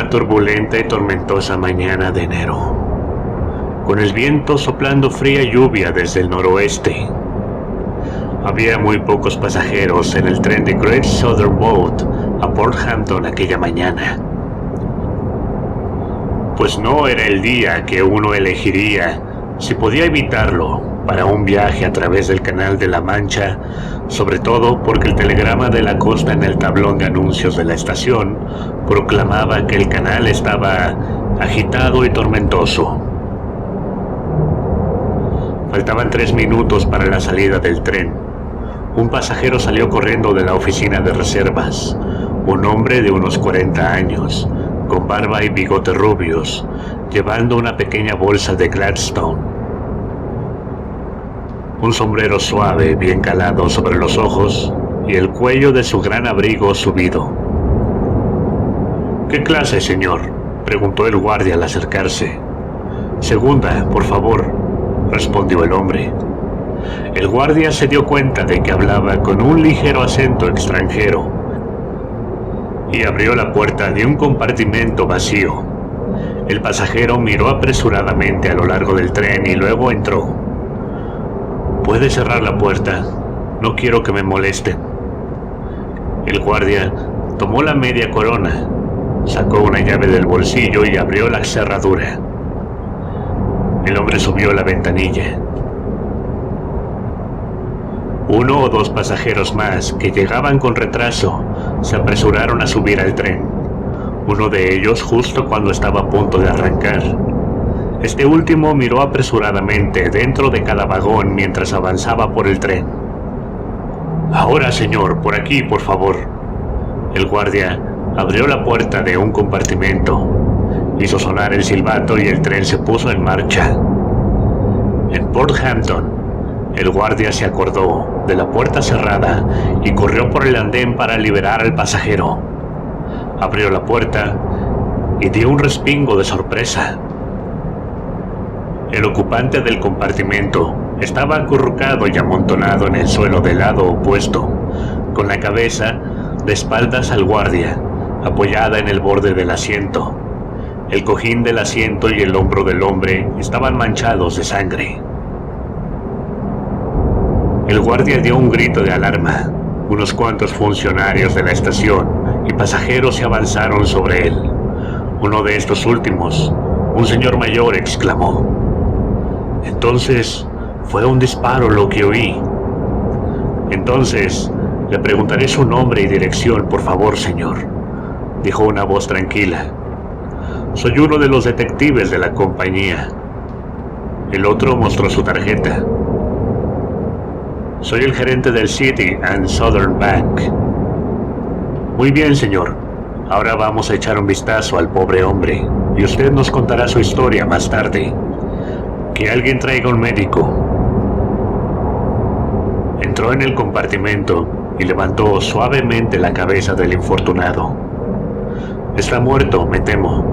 una turbulenta y tormentosa mañana de enero, con el viento soplando fría lluvia desde el noroeste. Había muy pocos pasajeros en el tren de Great Southern Boat a Port Hampton aquella mañana, pues no era el día que uno elegiría, si podía evitarlo, para un viaje a través del Canal de la Mancha, sobre todo porque el telegrama de la costa en el tablón de anuncios de la estación proclamaba que el canal estaba agitado y tormentoso. Faltaban 3 minutos para la salida del tren. Un pasajero salió corriendo de la oficina de reservas, un hombre de unos 40 años, con barba y bigotes rubios, llevando una pequeña bolsa de Gladstone. Un sombrero suave, bien calado sobre los ojos, y el cuello de su gran abrigo subido. —¿Qué clase, señor? —preguntó el guardia al acercarse. —Segunda, por favor —respondió el hombre. El guardia se dio cuenta de que hablaba con un ligero acento extranjero y abrió la puerta de un compartimento vacío. El pasajero miró apresuradamente a lo largo del tren y luego entró. —¿Puede cerrar la puerta? No quiero que me molesten. El guardia tomó la media corona, sacó una llave del bolsillo y abrió la cerradura. El hombre subió la ventanilla. Uno o dos pasajeros más, que llegaban con retraso, se apresuraron a subir al tren. Uno de ellos justo cuando estaba a punto de arrancar. Este último miró apresuradamente dentro de cada vagón mientras avanzaba por el tren. —Ahora, señor, por aquí, por favor. El guardia abrió la puerta de un compartimento, hizo sonar el silbato y el tren se puso en marcha. En Port Hampton, el guardia se acordó de la puerta cerrada y corrió por el andén para liberar al pasajero. Abrió la puerta y dio un respingo de sorpresa. El ocupante del compartimento estaba acurrucado y amontonado en el suelo del lado opuesto, con la cabeza de espaldas al guardia, apoyada en el borde del asiento. El cojín del asiento y el hombro del hombre estaban manchados de sangre. El guardia dio un grito de alarma. Unos cuantos funcionarios de la estación y pasajeros se avanzaron sobre él. Uno de estos últimos, un señor mayor, exclamó: —Entonces, fue un disparo lo que oí. —Entonces, le preguntaré su nombre y dirección, por favor, señor —dijo una voz tranquila—. Soy uno de los detectives de la compañía. El otro mostró su tarjeta. —Soy el gerente del City and Southern Bank. —Muy bien, señor. Ahora vamos a echar un vistazo al pobre hombre, y usted nos contará su historia más tarde. Que alguien traiga un médico. Entró en el compartimento y levantó suavemente la cabeza del infortunado. —Está muerto, me temo.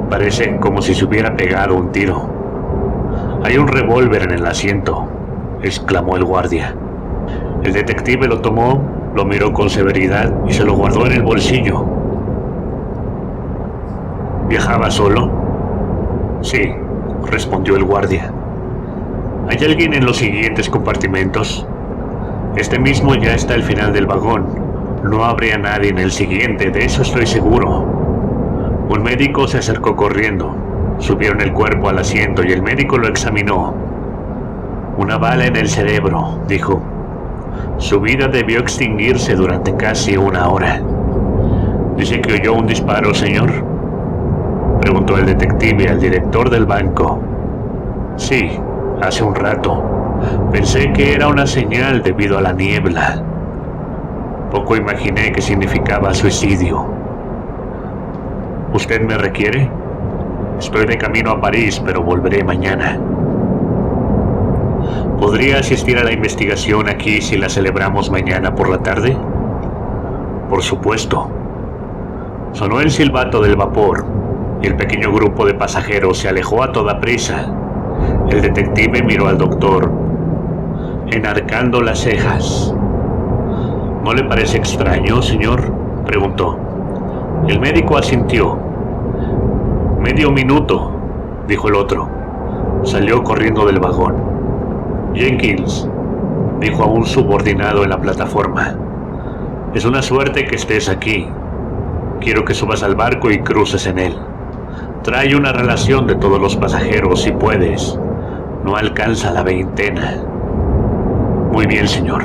Parece como si se hubiera pegado un tiro. —Hay un revólver en el asiento —exclamó el guardia. El detective lo tomó, lo miró con severidad y se lo guardó en el bolsillo. —¿Viajaba solo? —Sí —respondió el guardia. —¿Hay alguien en los siguientes compartimentos? Este mismo ya está al final del vagón. No habría nadie en el siguiente, de eso estoy seguro. Un médico se acercó corriendo. Subieron el cuerpo al asiento y el médico lo examinó. —Una bala en el cerebro —dijo—. Su vida debió extinguirse durante casi 1 hora. —¿Dice que oyó un disparo, señor? —preguntó el detective al director del banco. —Sí, hace un rato. Pensé que era una señal debido a la niebla. Poco imaginé que significaba suicidio. —¿Usted me requiere? Estoy de camino a París, pero volveré mañana. ¿Podría asistir a la investigación aquí si la celebramos mañana por la tarde? —Por supuesto. Sonó el silbato del vapor y el pequeño grupo de pasajeros se alejó a toda prisa. El detective miró al doctor, enarcando las cejas. —¿No le parece extraño, señor? —preguntó. El médico asintió. «Medio minuto», dijo el otro. Salió corriendo del vagón. «Jenkins», dijo a un subordinado en la plataforma, «es una suerte que estés aquí. Quiero que subas al barco y cruces en él. Trae una relación de todos los pasajeros si puedes. No alcanza la veintena». «Muy bien, señor».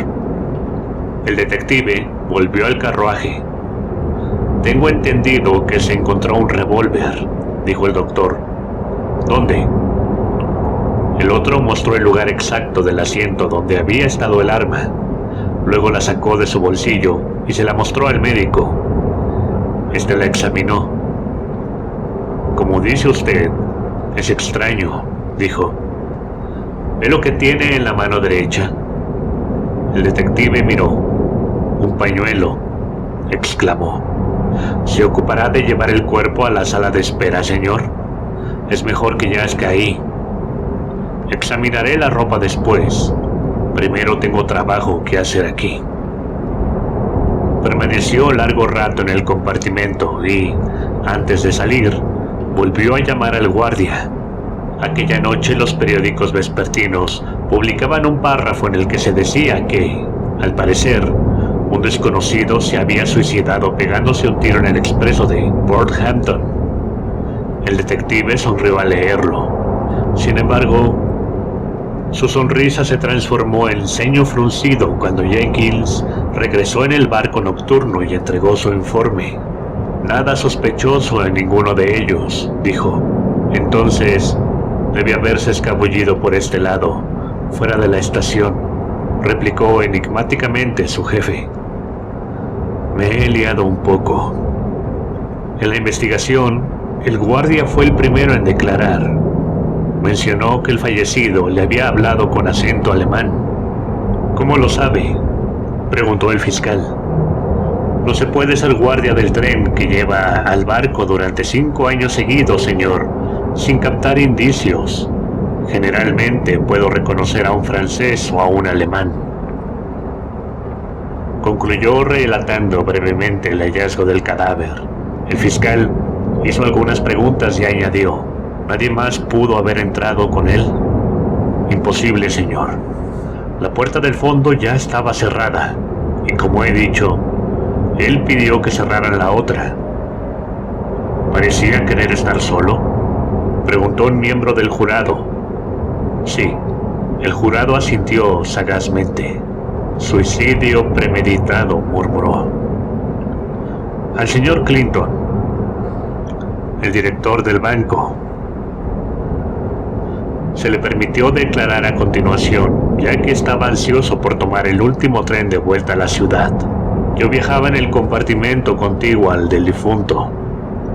El detective volvió al carruaje. «Tengo entendido que se encontró un revólver», dijo el doctor. «¿Dónde?» El otro mostró el lugar exacto del asiento donde había estado el arma. Luego la sacó de su bolsillo y se la mostró al médico. Este la examinó. «Como dice usted, es extraño», dijo. «¿Ve lo que tiene en la mano derecha?» El detective miró. «Un pañuelo», exclamó. «¿Se ocupará de llevar el cuerpo a la sala de espera, señor? Es mejor que yazca ahí. Examinaré la ropa después. Primero tengo trabajo que hacer aquí». Permaneció largo rato en el compartimento y, antes de salir, volvió a llamar al guardia. Aquella noche los periódicos vespertinos publicaban un párrafo en el que se decía que, al parecer, un desconocido se había suicidado pegándose un tiro en el expreso de Porthampton. El detective sonrió al leerlo. Sin embargo, su sonrisa se transformó en ceño fruncido cuando Jenkins regresó en el barco nocturno y entregó su informe. «Nada sospechoso en ninguno de ellos», dijo. «Entonces, debe haberse escabullido por este lado, fuera de la estación», replicó enigmáticamente su jefe. «Me he liado un poco». En la investigación, el guardia fue el primero en declarar. Mencionó que el fallecido le había hablado con acento alemán. «¿Cómo lo sabe?», preguntó el fiscal. «No se puede ser guardia del tren que lleva al barco durante 5 años seguidos, señor, sin captar indicios. Generalmente puedo reconocer a un francés o a un alemán». Concluyó relatando brevemente el hallazgo del cadáver. El fiscal hizo algunas preguntas y añadió: «¿Nadie más pudo haber entrado con él?». «Imposible, señor. La puerta del fondo ya estaba cerrada, y como he dicho, él pidió que cerraran la otra». «¿Parecía querer estar solo?», preguntó un miembro del jurado. «Sí», el jurado asintió sagazmente. «Suicidio premeditado», murmuró. «Al señor Clinton, el director del banco, se le permitió declarar a continuación, ya que estaba ansioso por tomar el último tren de vuelta a la ciudad. Yo viajaba en el compartimento contiguo al del difunto»,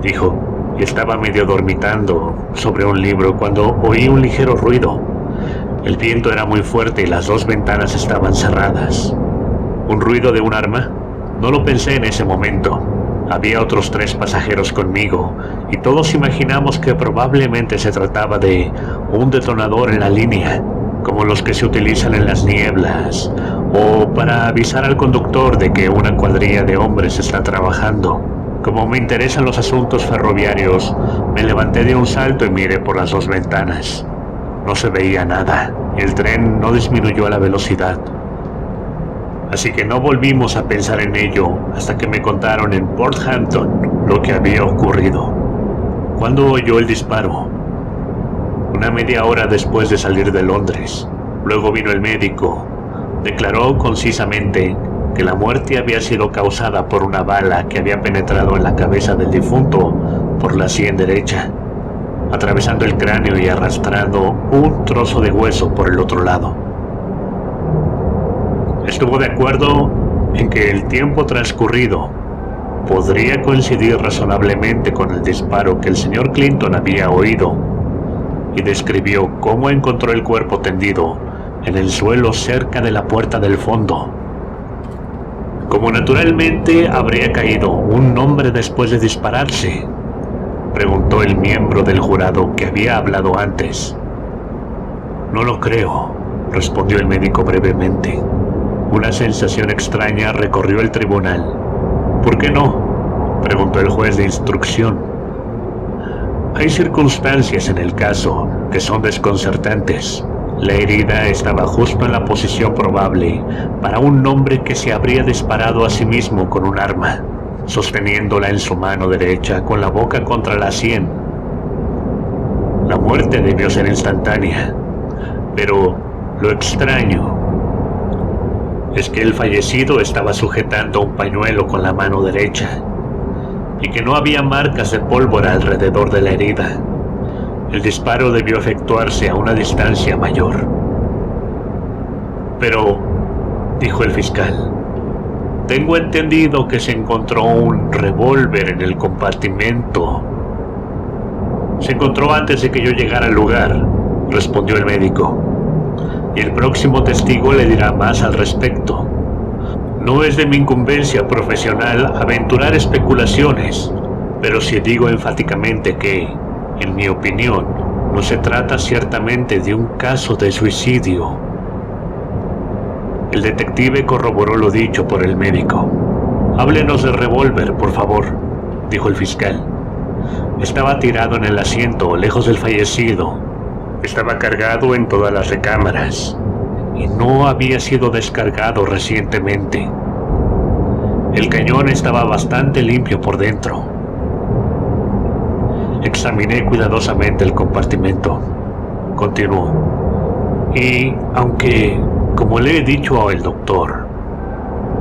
dijo, y estaba medio dormitando sobre un libro cuando oí un ligero ruido. El viento era muy fuerte y las 2 ventanas estaban cerradas. ¿Un ruido de un arma? No lo pensé en ese momento. Había otros 3 pasajeros conmigo, y todos imaginamos que probablemente se trataba de un detonador en la línea, como los que se utilizan en las nieblas, o para avisar al conductor de que una cuadrilla de hombres está trabajando. Como me interesan los asuntos ferroviarios, me levanté de un salto y miré por las 2 ventanas. No se veía nada, y el tren no disminuyó la velocidad. Así que no volvimos a pensar en ello hasta que me contaron en Porthampton lo que había ocurrido. ¿Cuándo oyó el disparo? Una media hora después de salir de Londres. Luego vino el médico. Declaró concisamente que la muerte había sido causada por una bala que había penetrado en la cabeza del difunto por la sien derecha, atravesando el cráneo y arrastrando un trozo de hueso por el otro lado. Estuvo de acuerdo en que el tiempo transcurrido podría coincidir razonablemente con el disparo que el señor Clinton había oído, y describió cómo encontró el cuerpo tendido en el suelo cerca de la puerta del fondo. ¿Cómo naturalmente habría caído un hombre después de dispararse?, preguntó el miembro del jurado que había hablado antes. «No lo creo», respondió el médico brevemente. Una sensación extraña recorrió el tribunal. «¿Por qué no?», preguntó el juez de instrucción. Hay circunstancias en el caso que son desconcertantes. La herida estaba justo en la posición probable para un hombre que se habría disparado a sí mismo con un arma, sosteniéndola en su mano derecha con la boca contra la sien. La muerte debió ser instantánea, pero lo extraño es que el fallecido estaba sujetando un pañuelo con la mano derecha y que no había marcas de pólvora alrededor de la herida. El disparo debió efectuarse a una distancia mayor. Pero, dijo el fiscal, tengo entendido que se encontró un revólver en el compartimento. Se encontró antes de que yo llegara al lugar, respondió el médico, y el próximo testigo le dirá más al respecto. No es de mi incumbencia profesional aventurar especulaciones, pero sí digo enfáticamente que, en mi opinión, no se trata ciertamente de un caso de suicidio. El detective corroboró lo dicho por el médico. Háblenos del revólver, por favor, dijo el fiscal. Estaba tirado en el asiento, lejos del fallecido. Estaba cargado en todas las recámaras y no había sido descargado recientemente. El cañón estaba bastante limpio por dentro. Examiné cuidadosamente el compartimento. Continuó. Y, aunque, como le he dicho al doctor,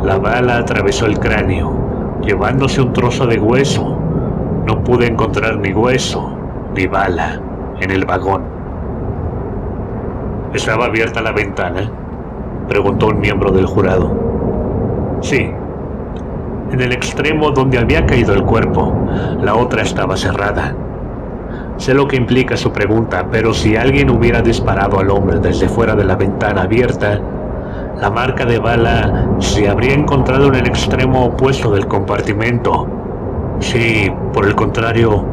la bala atravesó el cráneo, llevándose un trozo de hueso, no pude encontrar ni hueso ni bala en el vagón. ¿Estaba abierta la ventana?, preguntó un miembro del jurado. Sí. En el extremo donde había caído el cuerpo, la otra estaba cerrada. Sé lo que implica su pregunta, pero si alguien hubiera disparado al hombre desde fuera de la ventana abierta, la marca de bala se habría encontrado en el extremo opuesto del compartimento. Si, por el contrario,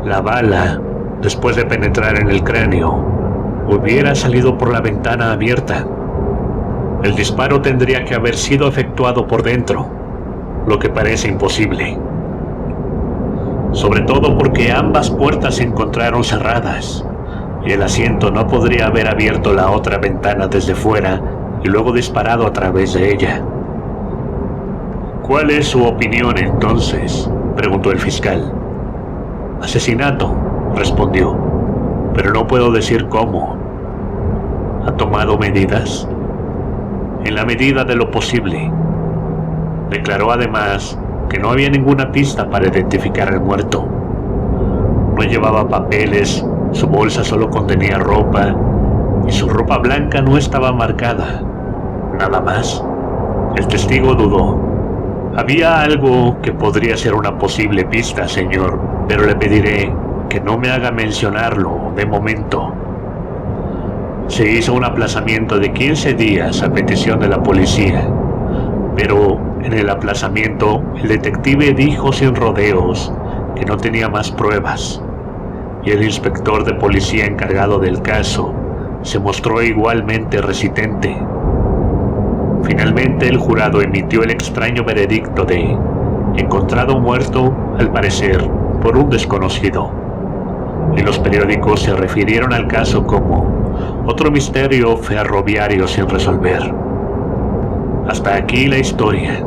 la bala, después de penetrar en el cráneo, hubiera salido por la ventana abierta, el disparo tendría que haber sido efectuado por dentro, lo que parece imposible. Sobre todo porque ambas puertas se encontraron cerradas, y el asiento no podría haber abierto la otra ventana desde fuera y luego disparado a través de ella. ¿Cuál es su opinión entonces?, preguntó el fiscal. Asesinato, respondió, pero no puedo decir cómo. ¿Ha tomado medidas? En la medida de lo posible. Declaró además que no había ninguna pista para identificar al muerto. No llevaba papeles, su bolsa solo contenía ropa, y su ropa blanca no estaba marcada. Nada más. El testigo dudó. Había algo que podría ser una posible pista, señor, pero le pediré que no me haga mencionarlo de momento. Se hizo un aplazamiento de 15 días a petición de la policía, pero en el aplazamiento el detective dijo sin rodeos que no tenía más pruebas, y el inspector de policía encargado del caso se mostró igualmente resistente. Finalmente el jurado emitió el extraño veredicto de encontrado muerto, al parecer, por un desconocido, y los periódicos se refirieron al caso como otro misterio ferroviario sin resolver. Hasta aquí la historia.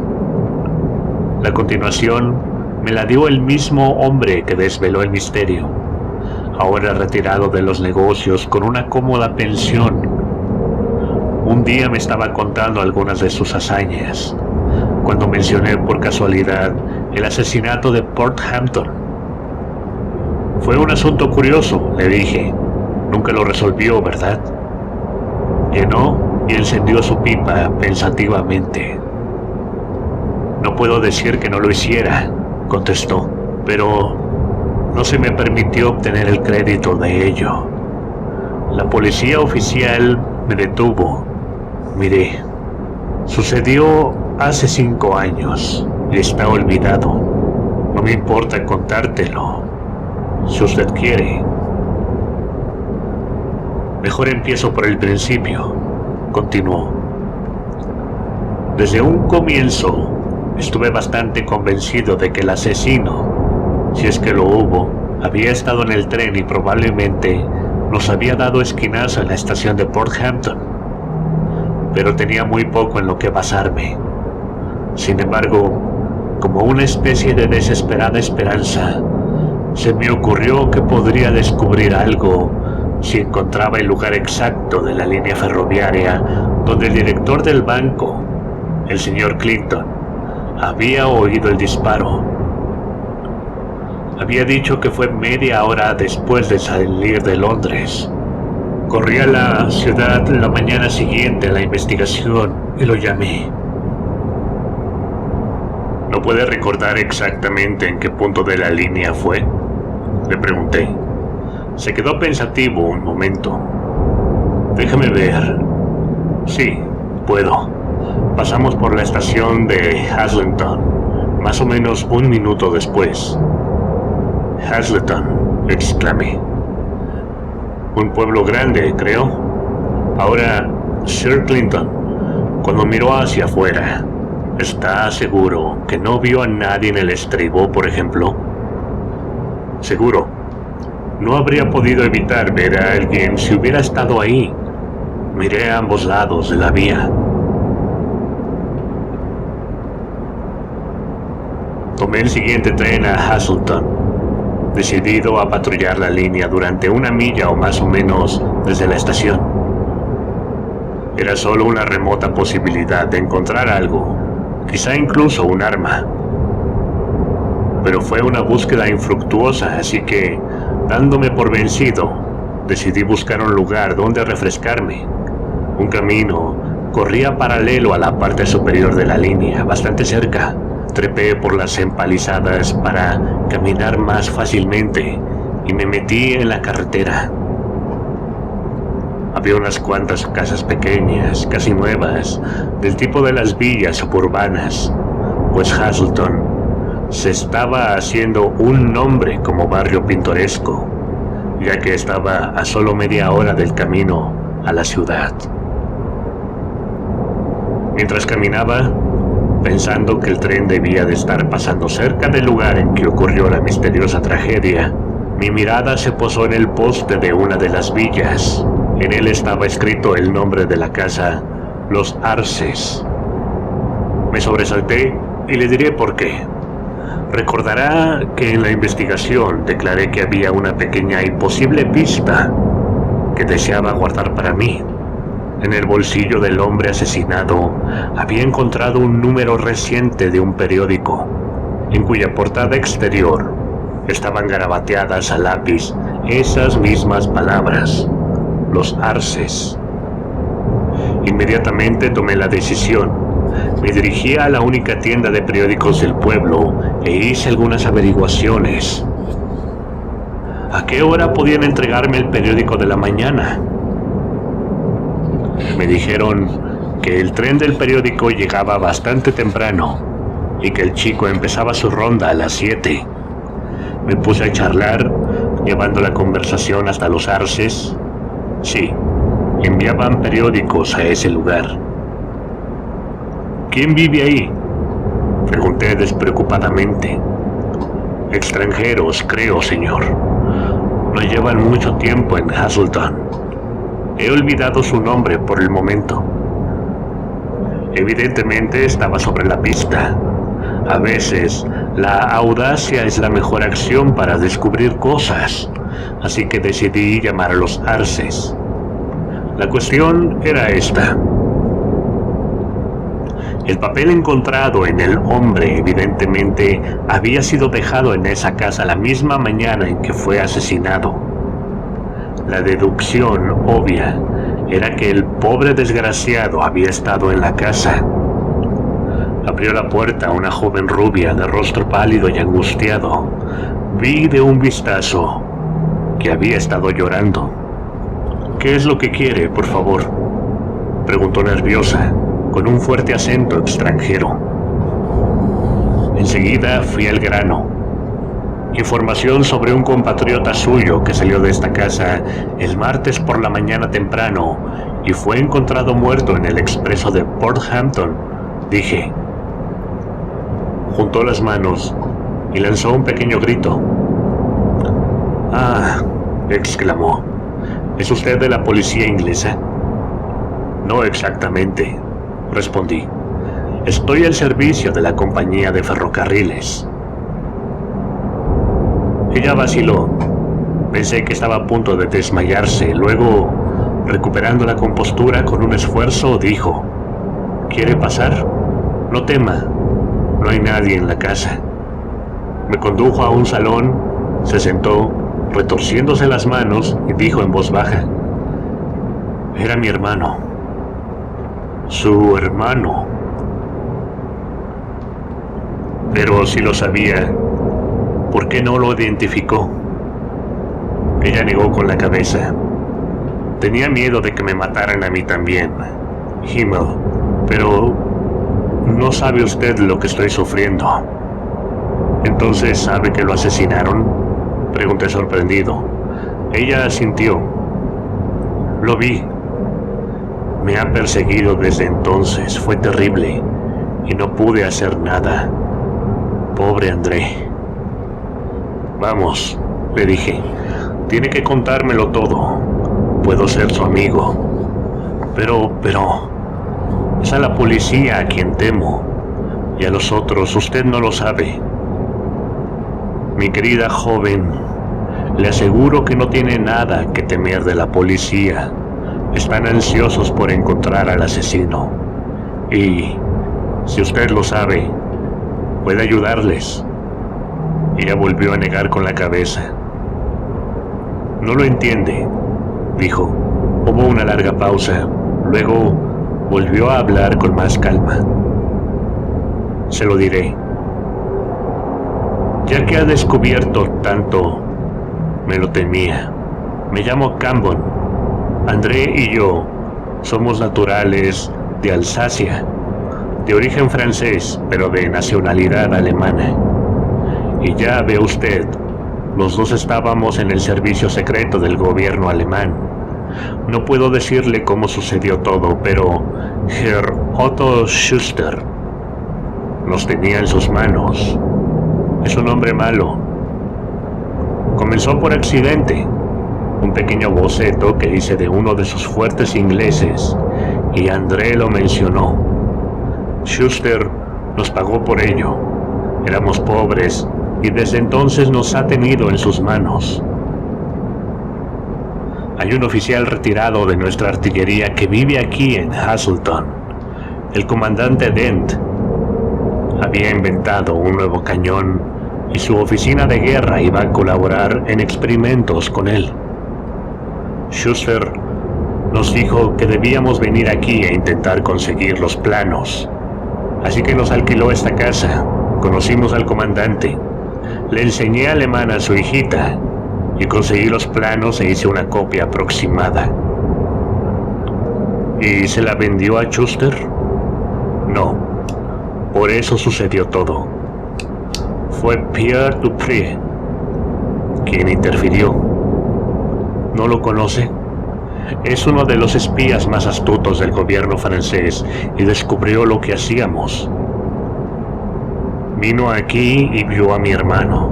La continuación me la dio el mismo hombre que desveló el misterio, ahora retirado de los negocios con una cómoda pensión. Un día me estaba contando algunas de sus hazañas, cuando mencioné por casualidad el asesinato de Port Hampton. Fue un asunto curioso, le dije. Nunca lo resolvió, ¿verdad? Llenó y encendió su pipa pensativamente. No puedo decir que no lo hiciera, contestó, pero no se me permitió obtener el crédito de ello. La policía oficial me detuvo. Miré, sucedió hace 5 años y está olvidado. No me importa contártelo, si usted quiere. Mejor empiezo por el principio, continuó. Desde un comienzo estuve bastante convencido de que el asesino, si es que lo hubo, Había estado en el tren y probablemente nos había dado esquinazo en la estación de Port Hampton, pero tenía muy poco en lo que basarme. Sin embargo, como una especie de desesperada esperanza, se me ocurrió que podría descubrir algo si encontraba el lugar exacto de la línea ferroviaria donde el director del banco, el señor Clinton, había oído el disparo. Había dicho que fue media hora después de salir de Londres. Corrí a la ciudad la mañana siguiente a la investigación y lo llamé. ¿No puede recordar exactamente en qué punto de la línea fue?, le pregunté. Se quedó pensativo un momento. Déjame ver. Sí, puedo. Pasamos por la estación de Hazleton, más o menos un minuto después. Hazleton, exclamé. Un pueblo grande, creo. Ahora, Sir Clinton, cuando miró hacia afuera, ¿está seguro que no vio a nadie en el estribo, por ejemplo? Seguro. No habría podido evitar ver a alguien si hubiera estado ahí. Miré a ambos lados de la vía. Tomé el siguiente tren a Hazleton, decidido a patrullar la línea durante 1 milla o más o menos desde la estación. Era solo una remota posibilidad de encontrar algo, quizá incluso un arma. Pero fue una búsqueda infructuosa, así que, dándome por vencido, decidí buscar un lugar donde refrescarme. Un camino corría paralelo a la parte superior de la línea, bastante cerca. Trepé por las empalizadas para caminar más fácilmente y me metí en la carretera. Había unas cuantas casas pequeñas, casi nuevas, del tipo de las villas suburbanas, pues Hazleton se estaba haciendo un nombre como barrio pintoresco, ya que estaba a solo media hora del camino a la ciudad. Mientras caminaba, pensando que el tren debía de estar pasando cerca del lugar en que ocurrió la misteriosa tragedia, mi mirada se posó en el poste de una de las villas. En él estaba escrito el nombre de la casa, Los Arces. Me sobresalté y le diré por qué. Recordará que en la investigación declaré que había una pequeña y posible pista que deseaba guardar para mí. En el bolsillo del hombre asesinado había encontrado un número reciente de un periódico, en cuya portada exterior estaban garabateadas a lápiz esas mismas palabras, Los Arces. Inmediatamente tomé la decisión. Me dirigí a la única tienda de periódicos del pueblo e hice algunas averiguaciones. ¿A qué hora podían entregarme el periódico de la mañana? Me dijeron que el tren del periódico llegaba bastante temprano y que el chico empezaba su ronda a las 7. Me puse a charlar, llevando la conversación hasta Los Arces. Sí, enviaban periódicos a ese lugar. ¿Quién vive ahí?, pregunté despreocupadamente. Extranjeros, creo, señor. No llevan mucho tiempo en Hazleton. He olvidado su nombre por el momento. Evidentemente estaba sobre la pista. A veces, la audacia es la mejor acción para descubrir cosas, así que decidí llamar a Los Arces. La cuestión era esta. El papel encontrado en el hombre evidentemente había sido dejado en esa casa la misma mañana en que fue asesinado. La deducción obvia era que el pobre desgraciado había estado en la casa. Abrió la puerta una joven rubia de rostro pálido y angustiado. Vi de un vistazo que había estado llorando. «¿Qué es lo que quiere, por favor?», preguntó nerviosa, con un fuerte acento extranjero. Enseguida fui al grano. Información sobre un compatriota suyo que salió de esta casa el martes por la mañana temprano y fue encontrado muerto en el expreso de Port Hampton, dije. Juntó las manos y lanzó un pequeño grito. Ah, exclamó. ¿Es usted de la policía inglesa? No exactamente, respondí. Estoy al servicio de la compañía de ferrocarriles. Ella vaciló. Pensé que estaba a punto de desmayarse. Luego, recuperando la compostura con un esfuerzo, dijo: ¿Quiere pasar? No tema, no hay nadie en la casa. Me condujo a un salón, se sentó, retorciéndose las manos, y dijo en voz baja: Era mi hermano. Su hermano. Pero si lo sabía, ¿por qué no lo identificó? Ella negó con la cabeza. Tenía miedo de que me mataran a mí también, Himmel, pero no sabe usted lo que estoy sufriendo. ¿Entonces sabe que lo asesinaron?, pregunté sorprendido. Ella asintió. Lo vi. Me ha perseguido desde entonces. Fue terrible y no pude hacer nada. Pobre André. Vamos, le dije. Tiene que contármelo todo. Puedo ser su amigo. Pero... es a la policía a quien temo. Y a los otros usted no lo sabe. Mi querida joven, le aseguro que no tiene nada que temer de la policía. Están ansiosos por encontrar al asesino. Y, si usted lo sabe, puede ayudarles. Ella volvió a negar con la cabeza. No lo entiende, dijo. Hubo una larga pausa. Luego volvió a hablar con más calma. Se lo diré. Ya que ha descubierto tanto, me lo temía. Me llamo Cambon. André y yo somos naturales de Alsacia, de origen francés, pero de nacionalidad alemana. Y ya ve usted, los dos estábamos en el servicio secreto del gobierno alemán. No puedo decirle cómo sucedió todo, pero Herr Otto Schuster nos tenía en sus manos. Es un hombre malo. Comenzó por accidente, un pequeño boceto que hice de uno de sus fuertes ingleses, y André lo mencionó. Schuster nos pagó por ello. Éramos pobres, y desde entonces nos ha tenido en sus manos. Hay un oficial retirado de nuestra artillería que vive aquí en Hazleton, el comandante Dent. Había inventado un nuevo cañón y su oficina de guerra iba a colaborar en experimentos con él. Schuster nos dijo que debíamos venir aquí e intentar conseguir los planos. Así que nos alquiló esta casa. Conocimos al comandante. Le enseñé alemán a su hijita y conseguí los planos e hice una copia aproximada. ¿Y se la vendió a Schuster? No. Por eso sucedió todo. Fue Pierre Dupré quien interfirió. ¿No lo conoce? Es uno de los espías más astutos del gobierno francés y descubrió lo que hacíamos. Vino aquí y vio a mi hermano,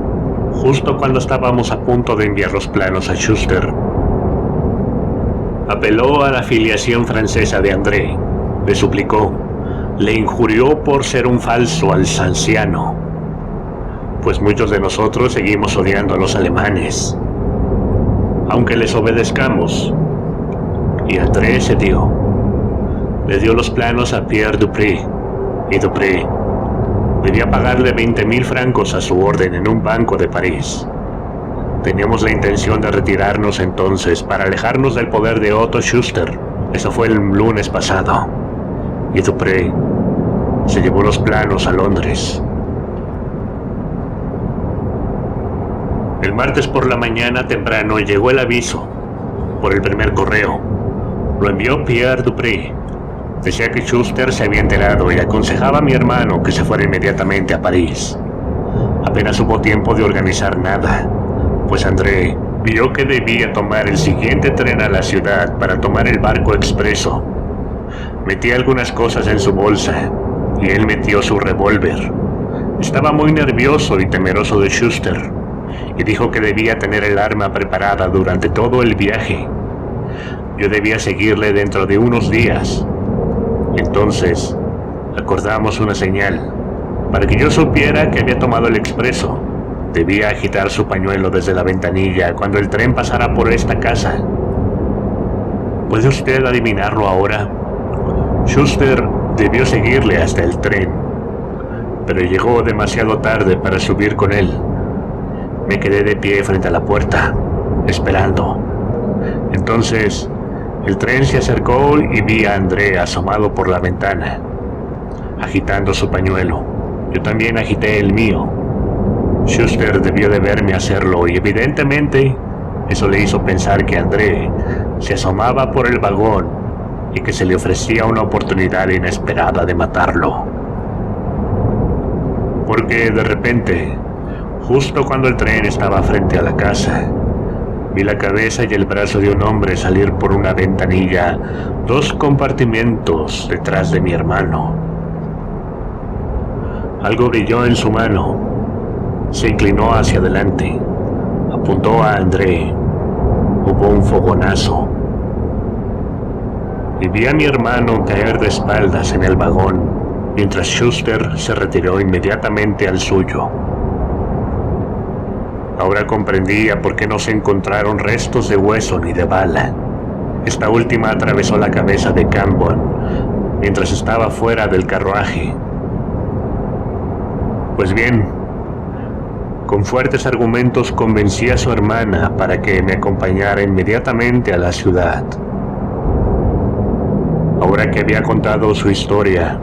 justo cuando estábamos a punto de enviar los planos a Schuster. Apeló a la filiación francesa de André, le suplicó, le injurió por ser un falso alsaciano, pues muchos de nosotros seguimos odiando a los alemanes, aunque les obedezcamos. Y André se dio. Le dio los planos a Pierre Dupré, y Dupré debía pagarle 20.000 francos a su orden en un banco de París. Teníamos la intención de retirarnos entonces para alejarnos del poder de Otto Schuster. Eso fue el lunes pasado. Y Dupré se llevó los planos a Londres. El martes por la mañana temprano llegó el aviso, por el primer correo. Lo envió Pierre Dupré. Decía que Schuster se había enterado y aconsejaba a mi hermano que se fuera inmediatamente a París. Apenas hubo tiempo de organizar nada, pues André vio que debía tomar el siguiente tren a la ciudad para tomar el barco expreso. Metí algunas cosas en su bolsa y él metió su revólver. Estaba muy nervioso y temeroso de Schuster, y dijo que debía tener el arma preparada durante todo el viaje. Yo debía seguirle dentro de unos días. Entonces, acordamos una señal. Para que yo supiera que había tomado el expreso, debía agitar su pañuelo desde la ventanilla cuando el tren pasara por esta casa. ¿Puede usted adivinarlo ahora? Schuster debió seguirle hasta el tren, pero llegó demasiado tarde para subir con él. Me quedé de pie frente a la puerta, esperando. Entonces, el tren se acercó y vi a André asomado por la ventana, agitando su pañuelo. Yo también agité el mío. Schuster debió de verme hacerlo y evidentemente eso le hizo pensar que André se asomaba por el vagón y que se le ofrecía una oportunidad inesperada de matarlo. Porque de repente, justo cuando el tren estaba frente a la casa, vi la cabeza y el brazo de un hombre salir por una ventanilla 2 compartimentos detrás de mi hermano. Algo brilló en su mano. Se inclinó hacia adelante. Apuntó a André. Hubo un fogonazo. Y vi a mi hermano caer de espaldas en el vagón, mientras Schuster se retiró inmediatamente al suyo. Ahora comprendía por qué no se encontraron restos de hueso ni de bala. Esta última atravesó la cabeza de Cambon mientras estaba fuera del carruaje. Pues bien, con fuertes argumentos convencí a su hermana para que me acompañara inmediatamente a la ciudad. Ahora que había contado su historia,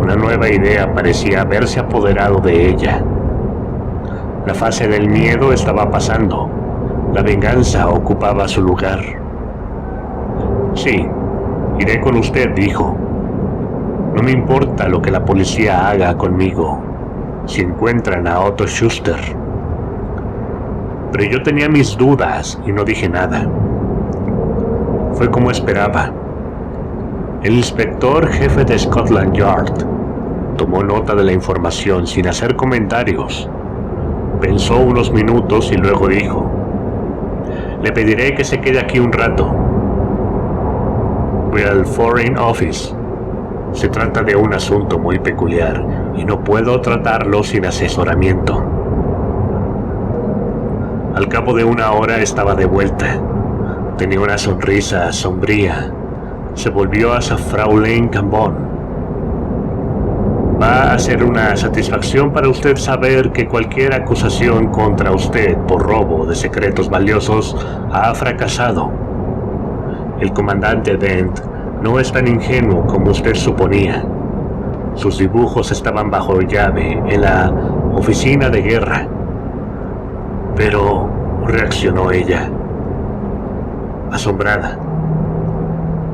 una nueva idea parecía haberse apoderado de ella. La fase del miedo estaba pasando. La venganza ocupaba su lugar. Sí, iré con usted, dijo. No me importa lo que la policía haga conmigo, si encuentran a Otto Schuster. Pero yo tenía mis dudas y no dije nada. Fue como esperaba. El inspector jefe de Scotland Yard tomó nota de la información sin hacer comentarios. Pensó unos minutos y luego dijo: le pediré que se quede aquí un rato. Voy al Foreign Office. Se trata de un asunto muy peculiar y no puedo tratarlo sin asesoramiento. Al cabo de una hora estaba de vuelta. Tenía una sonrisa sombría. Se volvió hacia Fraulein Cambon. Va a ser una satisfacción para usted saber que cualquier acusación contra usted por robo de secretos valiosos ha fracasado. El comandante Dent no es tan ingenuo como usted suponía. Sus dibujos estaban bajo llave en la oficina de guerra. Pero reaccionó ella, asombrada.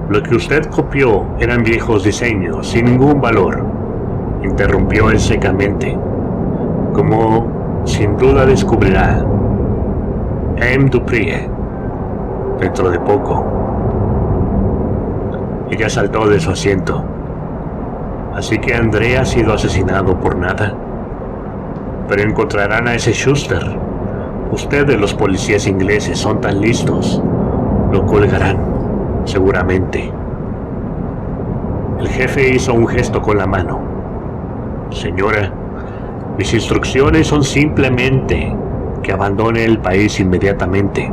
Lo que usted copió eran viejos diseños sin ningún valor, interrumpió él secamente, como sin duda descubrirá M. Dupree dentro de poco. Ella saltó de su asiento. Así que André ha sido asesinado por nada. Pero encontrarán a ese Schuster. Ustedes, los policías ingleses, son tan listos. Lo colgarán, seguramente. El jefe hizo un gesto con la mano. Señora, mis instrucciones son simplemente que abandone el país inmediatamente.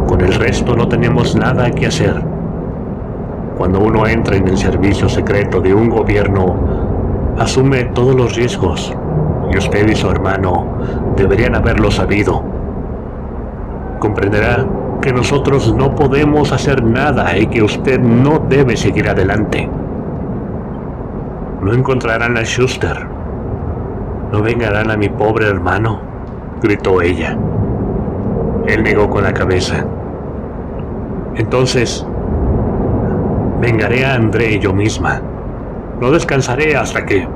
Con el resto no tenemos nada que hacer. Cuando uno entra en el servicio secreto de un gobierno, asume todos los riesgos, y usted y su hermano deberían haberlo sabido. Comprenderá que nosotros no podemos hacer nada y que usted no debe seguir adelante. No encontrarán a Schuster. ¿No vengarán a mi pobre hermano?, gritó ella. Él negó con la cabeza. Entonces, vengaré a André yo misma. No descansaré hasta que...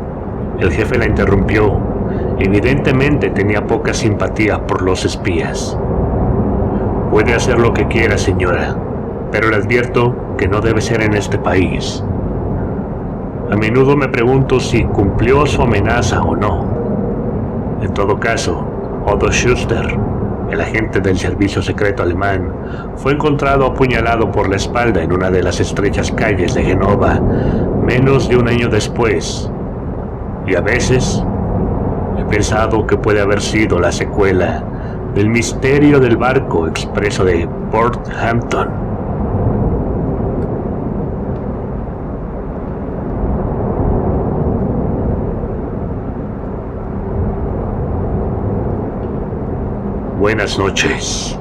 El jefe la interrumpió. Evidentemente tenía poca simpatía por los espías. Puede hacer lo que quiera, señora, pero le advierto que no debe ser en este país. A menudo me pregunto si cumplió su amenaza o no. En todo caso, Otto Schuster, el agente del servicio secreto alemán, fue encontrado apuñalado por la espalda en una de las estrechas calles de Genova, menos de un año después. Y a veces he pensado que puede haber sido la secuela del misterio del barco expreso de Port Hampton. Buenas noches.